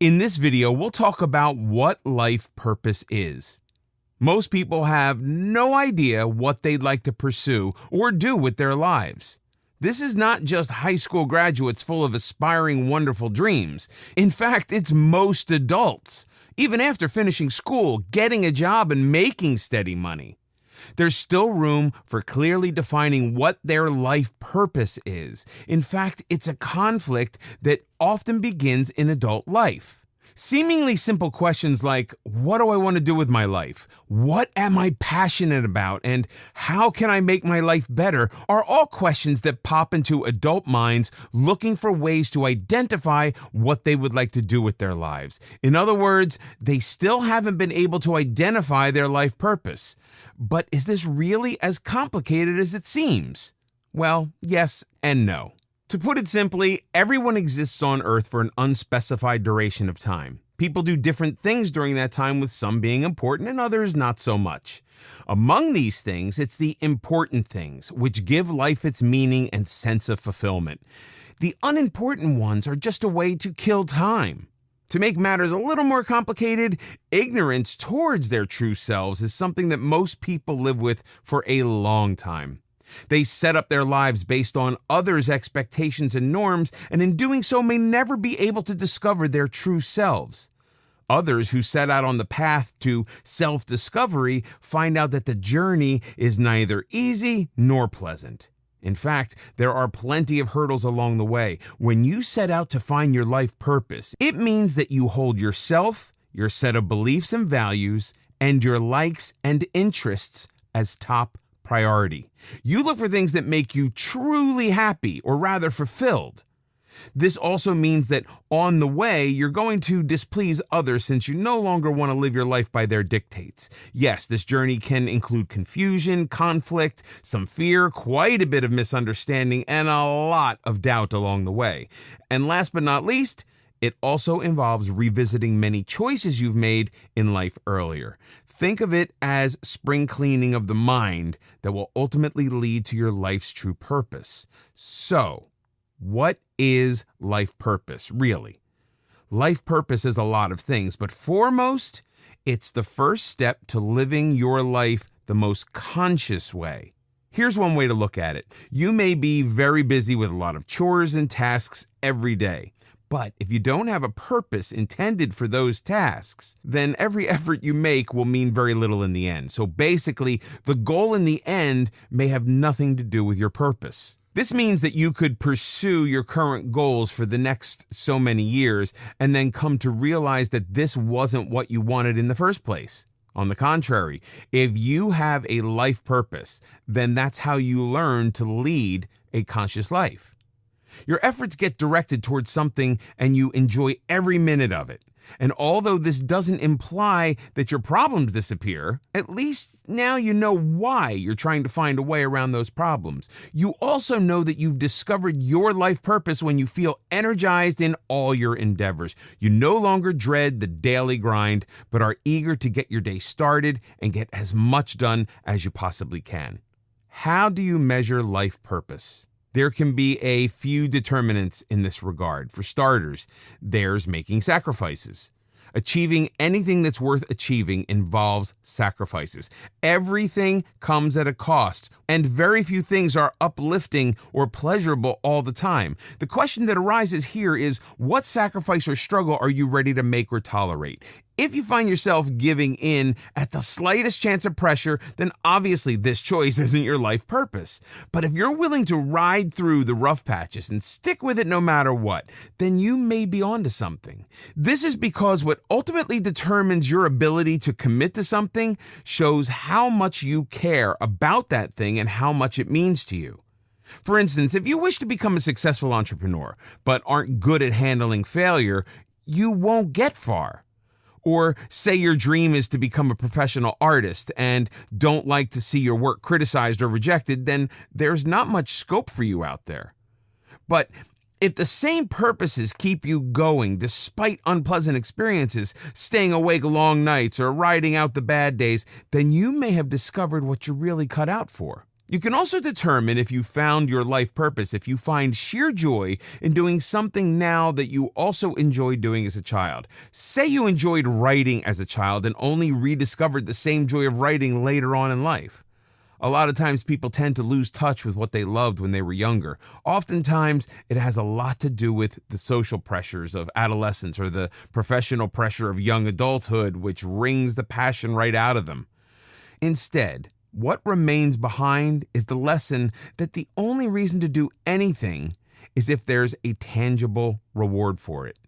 In this video, we'll talk about what life purpose is. Most people have no idea what they'd like to pursue or do with their lives. This is not just high school graduates full of aspiring, wonderful dreams. In fact, it's most adults, even after finishing school, getting a job, and making steady money. There's still room for clearly defining what their life purpose is. In fact, it's a conflict that often begins in adult life. Seemingly simple questions like, what do I want to do with my life? What am I passionate about? And how can I make my life better? Are all questions that pop into adult minds looking for ways to identify what they would like to do with their lives. In other words, they still haven't been able to identify their life purpose. But is this really as complicated as it seems? Well, yes and no. To put it simply, everyone exists on Earth for an unspecified duration of time. People do different things during that time, with some being important and others not so much. Among these things, it's the important things which give life its meaning and sense of fulfillment. The unimportant ones are just a way to kill time. To make matters a little more complicated, ignorance towards their true selves is something that most people live with for a long time. They set up their lives based on others' expectations and norms, and in doing so may never be able to discover their true selves. Others who set out on the path to self-discovery find out that the journey is neither easy nor pleasant. In fact, there are plenty of hurdles along the way. When you set out to find your life purpose, it means that you hold yourself, your set of beliefs and values, and your likes and interests as top priority. You look for things that make you truly happy, or rather fulfilled. This also means that on the way, you're going to displease others, since you no longer want to live your life by their dictates. Yes, this journey can include confusion, conflict, some fear, quite a bit of misunderstanding, and a lot of doubt along the way. And last but not least, it also involves revisiting many choices you've made in life earlier. Think of it as spring cleaning of the mind that will ultimately lead to your life's true purpose. So, what is life purpose, really? Life purpose is a lot of things, but foremost, it's the first step to living your life the most conscious way. Here's one way to look at it. You may be very busy with a lot of chores and tasks every day. But if you don't have a purpose intended for those tasks, then every effort you make will mean very little in the end. So basically, the goal in the end may have nothing to do with your purpose. This means that you could pursue your current goals for the next so many years and then come to realize that this wasn't what you wanted in the first place. On the contrary, if you have a life purpose, then that's how you learn to lead a conscious life. Your efforts get directed towards something and you enjoy every minute of it. And although this doesn't imply that your problems disappear, at least now you know why you're trying to find a way around those problems. You also know that you've discovered your life purpose when you feel energized in all your endeavors. You no longer dread the daily grind, but are eager to get your day started and get as much done as you possibly can. How do you measure life purpose? There can be a few determinants in this regard. For starters, there's making sacrifices. Achieving anything that's worth achieving involves sacrifices. Everything comes at a cost, and very few things are uplifting or pleasurable all the time. The question that arises here is, what sacrifice or struggle are you ready to make or tolerate? If you find yourself giving in at the slightest chance of pressure, then obviously this choice isn't your life purpose. But if you're willing to ride through the rough patches and stick with it no matter what, then you may be onto something. This is because what ultimately determines your ability to commit to something shows how much you care about that thing and how much it means to you. For instance, if you wish to become a successful entrepreneur, but aren't good at handling failure, you won't get far. Or say your dream is to become a professional artist and don't like to see your work criticized or rejected, then there's not much scope for you out there. But if the same purposes keep you going despite unpleasant experiences, staying awake long nights or riding out the bad days, then you may have discovered what you're really cut out for. You can also determine if you found your life purpose if you find sheer joy in doing something now that you also enjoyed doing as a child. Say you enjoyed writing as a child and only rediscovered the same joy of writing later on in life. A lot of times people tend to lose touch with what they loved when they were younger. Oftentimes, it has a lot to do with the social pressures of adolescence or the professional pressure of young adulthood, which wrings the passion right out of them. Instead, what remains behind is the lesson that the only reason to do anything is if there's a tangible reward for it.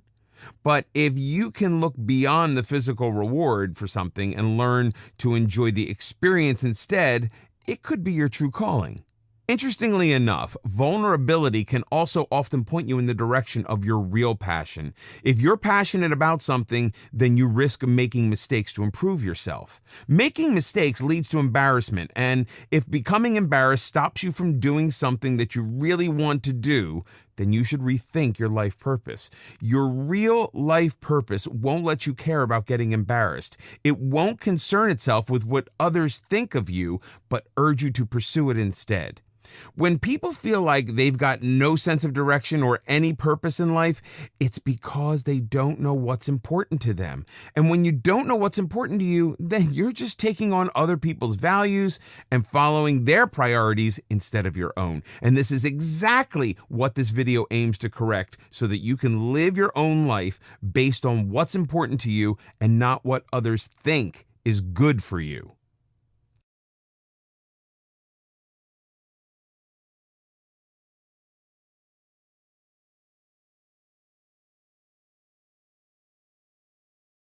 But if you can look beyond the physical reward for something and learn to enjoy the experience instead, it could be your true calling. Interestingly enough, vulnerability can also often point you in the direction of your real passion. If you're passionate about something, then you risk making mistakes to improve yourself. Making mistakes leads to embarrassment, and if becoming embarrassed stops you from doing something that you really want to do, then you should rethink your life purpose. Your real life purpose won't let you care about getting embarrassed. It won't concern itself with what others think of you, but urge you to pursue it instead. When people feel like they've got no sense of direction or any purpose in life, it's because they don't know what's important to them. And when you don't know what's important to you, then you're just taking on other people's values and following their priorities instead of your own. And this is exactly what this video aims to correct so that you can live your own life based on what's important to you and not what others think is good for you.